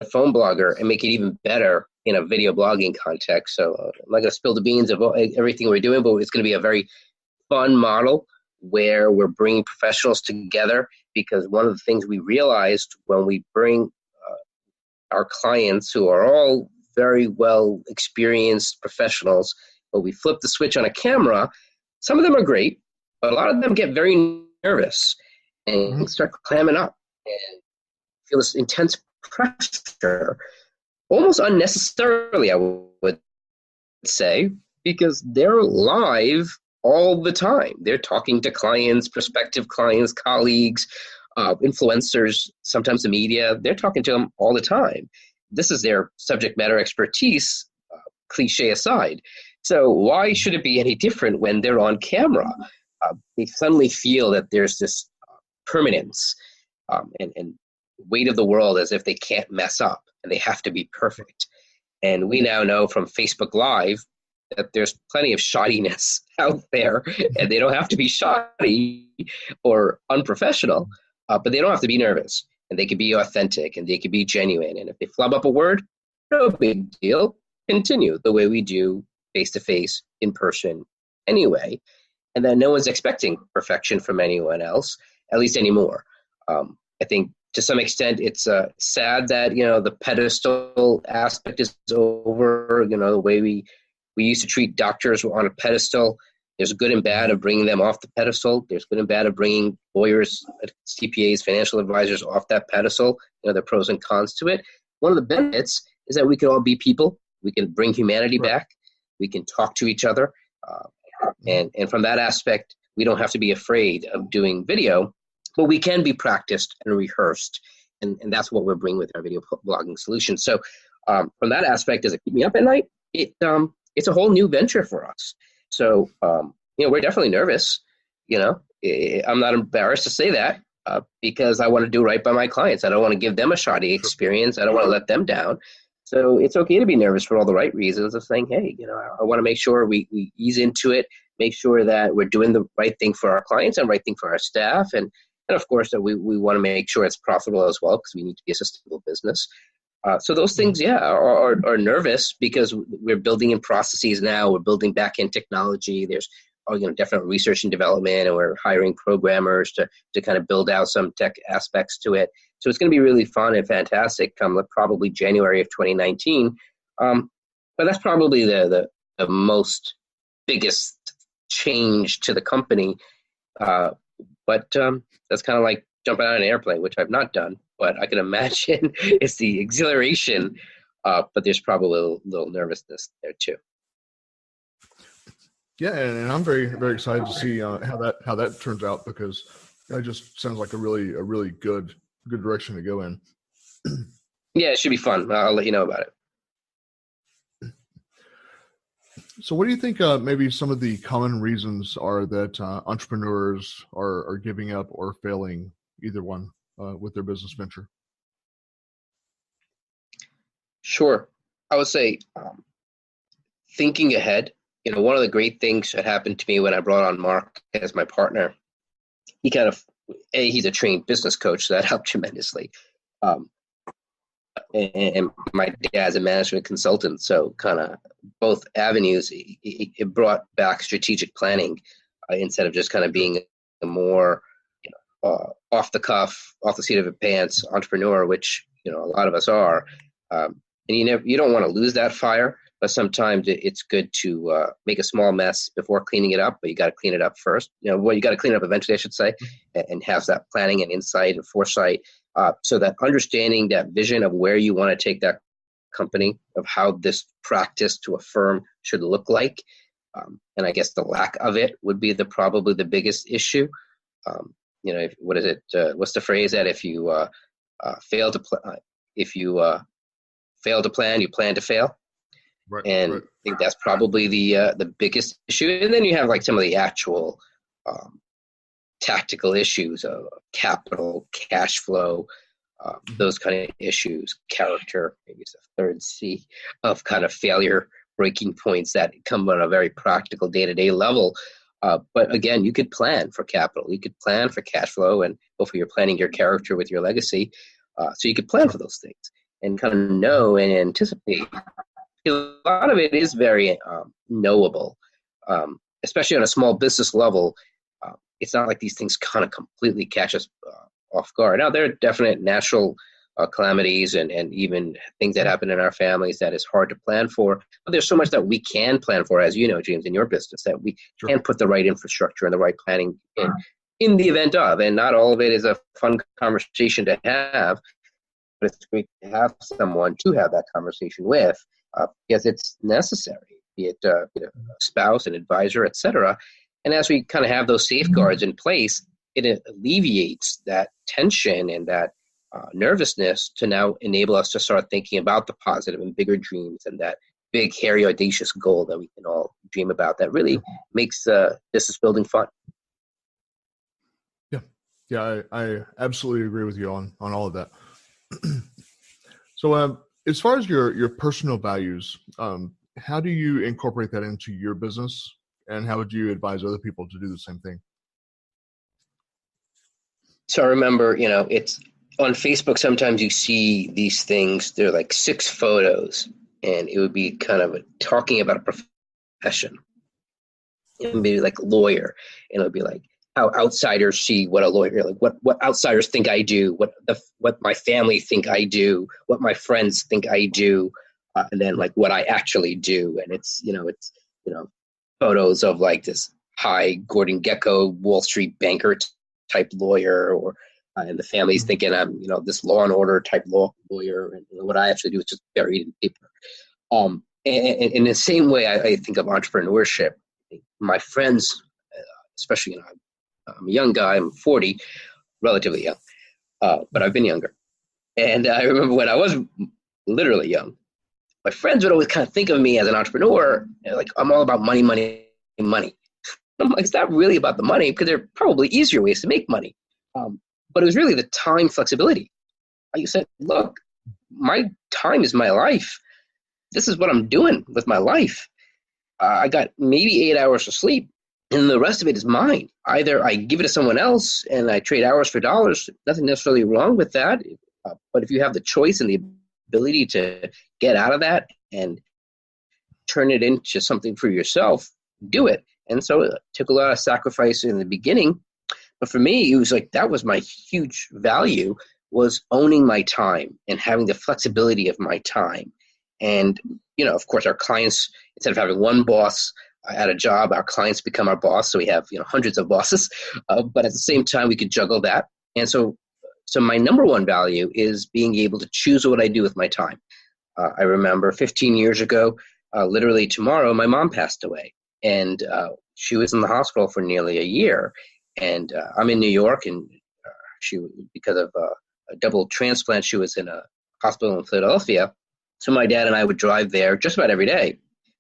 PhoneBlogger and make it even better in a video blogging context. So I'm not going to spill the beans of everything we're doing, but it's going to be a very fun model where we're bringing professionals together, because one of the things we realized when we bring our clients, who are all very well experienced professionals, but we flip the switch on a camera, some of them are great, but a lot of them get very nervous and start clamming up and feel this intense pressure, almost unnecessarily, I would say, because they're live all the time. They're talking to clients, prospective clients, colleagues, influencers, sometimes the media. They're talking to them all the time. This is their subject matter expertise, cliche aside. So why should it be any different when they're on camera? They suddenly feel that there's this permanence and weight of the world, as if they can't mess up and they have to be perfect. And we now know from Facebook Live that there's plenty of shoddiness out there, and they don't have to be shoddy or unprofessional, but they don't have to be nervous, and they can be authentic, and they can be genuine. And if they flub up a word, no big deal. Continue the way we do face-to-face, in person anyway. And then no one's expecting perfection from anyone else, at least anymore. I think to some extent it's sad that, the pedestal aspect is over, the way we used to treat doctors on a pedestal. There's good and bad of bringing them off the pedestal. There's good and bad of bringing lawyers, CPAs, financial advisors off that pedestal. The pros and cons to it. One of the benefits is that we can all be people. We can bring humanity back. We can talk to each other. And from that aspect, we don't have to be afraid of doing video, but we can be practiced and rehearsed. And that's what we're bringing with our video blogging solution. So from that aspect, does it keep me up at night? It's a whole new venture for us. So, we're definitely nervous. I'm not embarrassed to say that because I want to do right by my clients. I don't want to give them a shoddy experience. I don't want to let them down. So it's okay to be nervous for all the right reasons of saying, hey, I want to make sure we ease into it, make sure that we're doing the right thing for our clients and right thing for our staff. And of course, that we want to make sure it's profitable as well, because we need to be a sustainable business. So those things, are nervous because we're building in processes now. We're building back in technology. There's definite research and development, and we're hiring programmers to kind of build out some tech aspects to it. So it's going to be really fun and fantastic come probably January of 2019. But that's probably the most biggest change to the company. But that's kind of like jumping on an airplane, which I've not done. But I can imagine it's the exhilaration, but there's probably a little nervousness there too. Yeah, and I'm very, very excited to see how that turns out, because it just sounds like a really good direction to go in. Yeah, it should be fun. I'll let you know about it. So what do you think maybe some of the common reasons are that entrepreneurs are giving up or failing, either one, with their business venture? Sure. I would say thinking ahead. One of the great things that happened to me when I brought on Mark as my partner, he's a trained business coach, so that helped tremendously. And my dad's a management consultant, so kind of both avenues, it brought back strategic planning instead of just kind of being a more off the cuff, off the seat of your pants entrepreneur, which a lot of us are. And you don't want to lose that fire, but sometimes it's good to make a small mess before cleaning it up. But you got to clean it up first. You got to clean it up eventually, I should say, and have that planning and insight and foresight. So that understanding that vision of where you want to take that company, of how this practice to a firm should look like. And I guess the lack of it would be probably the biggest issue. What is it? What's the phrase that if you fail to plan, you plan to fail? Right, and right. I think that's probably the biggest issue. And then you have like some of the actual tactical issues of capital, cash flow, those kind of issues, character, maybe it's the third C of kind of failure breaking points that come on a very practical day-to-day level. But again, you could plan for capital, you could plan for cash flow, and hopefully you're planning your character with your legacy. So you could plan for those things. and kind of know and anticipate. Because a lot of it is very knowable, especially on a small business level. It's not like these things kind of completely catch us off guard. Now, there are definite natural calamities and even things that happen in our families that is hard to plan for. But there's so much that we can plan for, as you know, James, in your business, that we can put the right infrastructure and the right planning in the event of. And not all of it is a fun conversation to have, but it's great to have someone to have that conversation with, because it's necessary, be it a spouse, an advisor, etc. And as we kind of have those safeguards in place, it alleviates that tension and that nervousness to now enable us to start thinking about the positive and bigger dreams and that big, hairy, audacious goal that we can all dream about that really makes business building fun. Yeah, I absolutely agree with you on all of that. So as far as your personal values, how do you incorporate that into your business, and how would you advise other people to do the same thing? So I remember, it's on Facebook, sometimes you see these things, they're like 6 photos, and it would be kind of talking about a profession. It would be like lawyer, and it would be like how outsiders see what a lawyer, like what outsiders think I do, what my family think I do, what my friends think I do, and then like what I actually do. And it's photos of like this high Gordon Gekko Wall Street banker type lawyer, or and the family's thinking I'm this Law and Order type lawyer, and what I actually do is just buried in paper. And in the same way, I think of entrepreneurship. My friends, especially I'm a young guy. I'm 40, relatively young, but I've been younger. And I remember when I was literally young, my friends would always kind of think of me as an entrepreneur, like I'm all about money, money, money. I'm like, it's not really about the money, because there are probably easier ways to make money. But it was really the time flexibility. You said, look, my time is my life. This is what I'm doing with my life. I got maybe 8 hours of sleep, and the rest of it is mine. Either I give it to someone else and I trade hours for dollars. Nothing necessarily wrong with that. But if you have the choice and the ability to get out of that and turn it into something for yourself, do it. And so it took a lot of sacrifice in the beginning. But for me, it was like that was my huge value, was owning my time and having the flexibility of my time. And, of course, our clients, instead of having one boss at a job, our clients become our boss. So we have, hundreds of bosses. But at the same time, we could juggle that. And so my number one value is being able to choose what I do with my time. I remember 15 years ago, literally tomorrow, my mom passed away. And she was in the hospital for nearly a year. And I'm in New York, and because of a double transplant, she was in a hospital in Philadelphia. So my dad and I would drive there just about every day.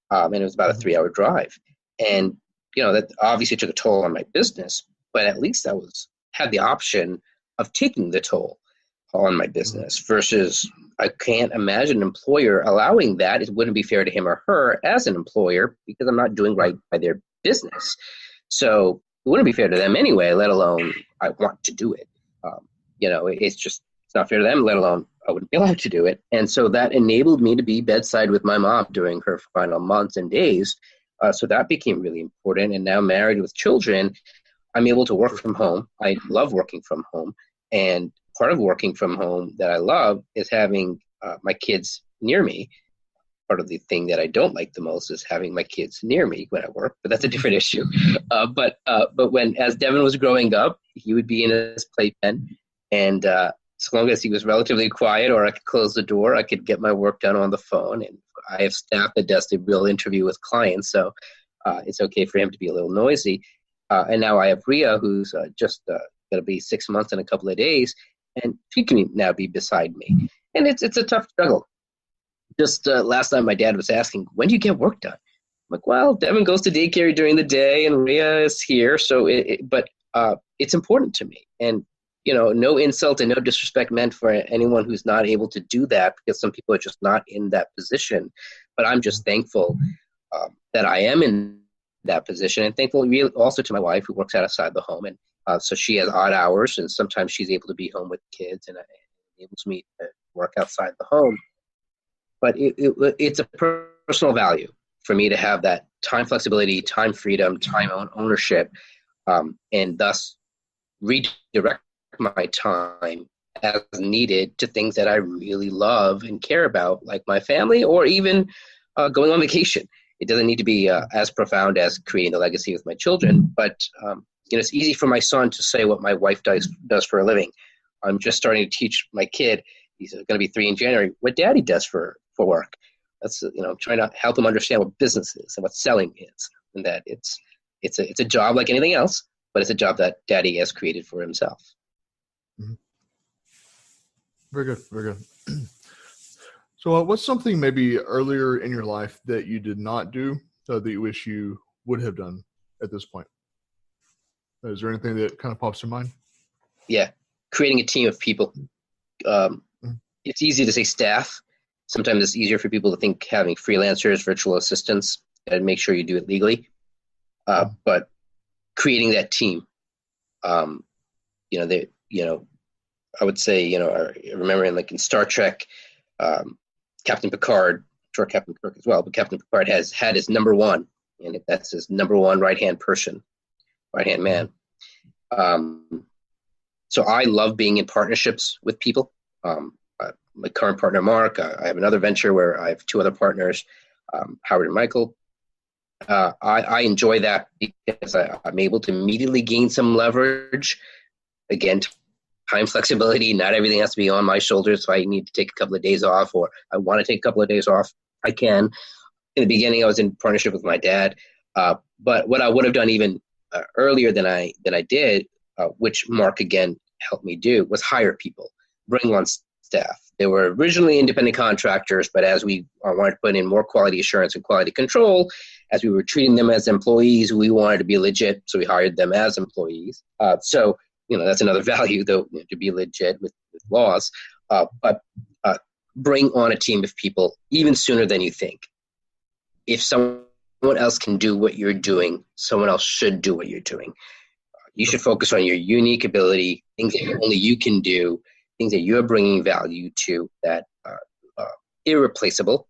And it was about a 3-hour drive. And, that obviously took a toll on my business, but at least I had the option of taking the toll on my business versus I can't imagine an employer allowing that. It wouldn't be fair to him or her as an employer, because I'm not doing right by their business. So it wouldn't be fair to them anyway, let alone I want to do it. It's not fair to them, let alone I wouldn't be allowed to do it. And so that enabled me to be bedside with my mom during her final months and days. So that became really important. And now married with children, I'm able to work from home. I love working from home. And part of working from home that I love is having my kids near me. Part of the thing that I don't like the most is having my kids near me when I work, but that's a different issue. But as Devin was growing up, he would be in his playpen, and as long as he was relatively quiet or I could close the door, I could get my work done on the phone. And I have staff that does the real interview with clients, so it's okay for him to be a little noisy. And now I have Rhea, who's just going to be 6 months in a couple of days, and she can now be beside me. And it's a tough struggle. Just last night, my dad was asking, when do you get work done? I'm like, well, Devin goes to daycare during the day, and Rhea is here. So, but it's important to me. And, no insult and no disrespect meant for anyone who's not able to do that, because some people are just not in that position. But I'm just thankful that I am in that position, and thankful really also to my wife, who works outside the home. And so she has odd hours, and sometimes she's able to be home with kids, and it enables me to work outside the home. But it's a personal value for me to have that time flexibility, time freedom, time ownership, and thus redirect my time as needed to things that I really love and care about, like my family or even going on vacation. It doesn't need to be as profound as creating a legacy with my children, but it's easy for my son to say what my wife does for a living. I'm just starting to teach my kid, he's going to be 3 in January, what daddy does for work. That's, I'm trying to help him understand what business is and what selling is, and that it's a job like anything else, but it's a job that daddy has created for himself. Mm-hmm. Very good. Very good. So what's something maybe earlier in your life that you did not do that you wish you would have done at this point? Is there anything that kind of pops in mind? Yeah. Creating a team of people. It's easy to say staff. Sometimes it's easier for people to think having freelancers, virtual assistants, and make sure you do it legally. But creating that team, I would say, I remember in Star Trek, Captain Picard, sure Captain Kirk as well, but Captain Picard has had his number one, and that's his number one right-hand man. So I love being in partnerships with people. My current partner, Mark, I have another venture where I have 2 other partners, Howard and Michael. I enjoy that because I'm able to immediately gain some leverage. Again, time flexibility, not everything has to be on my shoulders. If I need to take a couple of days off or I want to take a couple of days off, I can. In the beginning, I was in partnership with my dad. But what I would have done even earlier than I did, which Mark again helped me do, was hire people, bring on staff. They were originally independent contractors, but as we wanted to put in more quality assurance and quality control, as we were treating them as employees, we wanted to be legit, so we hired them as employees. So that's another value, though, to be legit with laws. But bring on a team of people even sooner than you think. If someone else can do what you're doing, someone else should do what you're doing. You should focus on your unique ability, things that only you can do, things that you're bringing value to that are irreplaceable,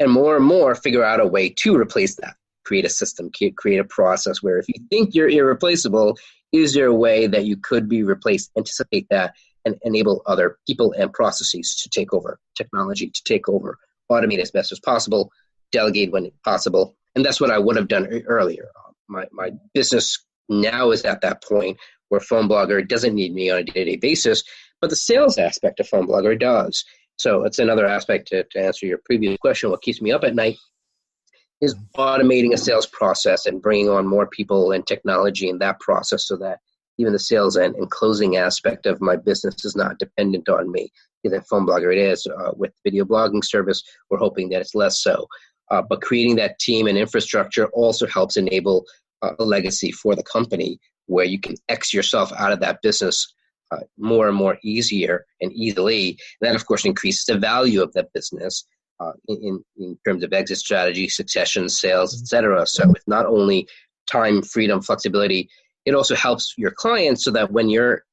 and more figure out a way to replace that. Create a system, create a process where if you think you're irreplaceable, is there a way that you could be replaced? Anticipate that and enable other people and processes to take over, technology to take over, automate as best as possible, delegate when possible. And that's what I would have done earlier. My business now is at that point where PhoneBlogger doesn't need me on a day-to-day basis, but the sales aspect of PhoneBlogger does. So it's another aspect to answer your previous question. What keeps me up at night is automating a sales process and bringing on more people and technology in that process so that even the sales and closing aspect of my business is not dependent on me. Because at PhoneBlogger it is. With video blogging service, we're hoping that it's less so. But creating that team and infrastructure also helps enable a legacy for the company where you can X yourself out of that business more and more easier and easily. And that, of course, increases the value of that business in terms of exit strategy, succession, sales, etc. So with not only time, freedom, flexibility, it also helps your clients so that when you're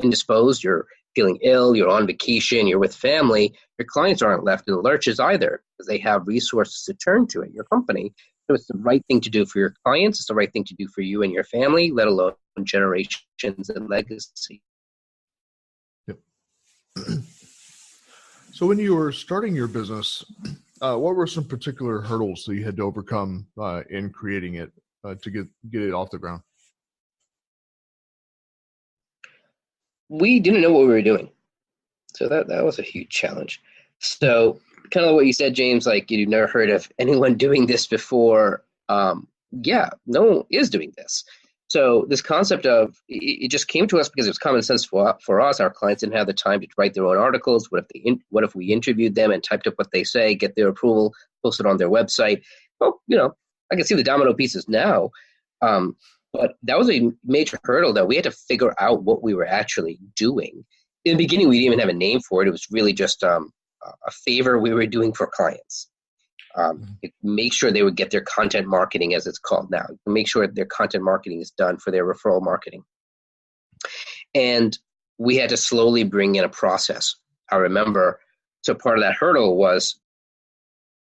indisposed, you're feeling ill, you're on vacation, you're with family, your clients aren't left in the lurches either because they have resources to turn to at your company. So it's the right thing to do for your clients. It's the right thing to do for you and your family, let alone generations and legacy. Yep. So when you were starting your business, what were some particular hurdles that you had to overcome in creating it to get it off the ground? We didn't know what we were doing. So that was a huge challenge. So kind of what you said, James, like you've never heard of anyone doing this before. Yeah, no one is doing this. So this concept of it just came to us because it was common sense for us. Our clients didn't have the time to write their own articles. What if we interviewed them and typed up what they say, get their approval, post it on their website? Well, I can see the domino pieces now. But that was a major hurdle that we had to figure out what we were actually doing. In the beginning, we didn't even have a name for it. It was really just a favor we were doing for clients. Make sure they would get their content marketing, as it's called now. Make sure their content marketing is done for their referral marketing. And we had to slowly bring in a process. I remember So part of that hurdle was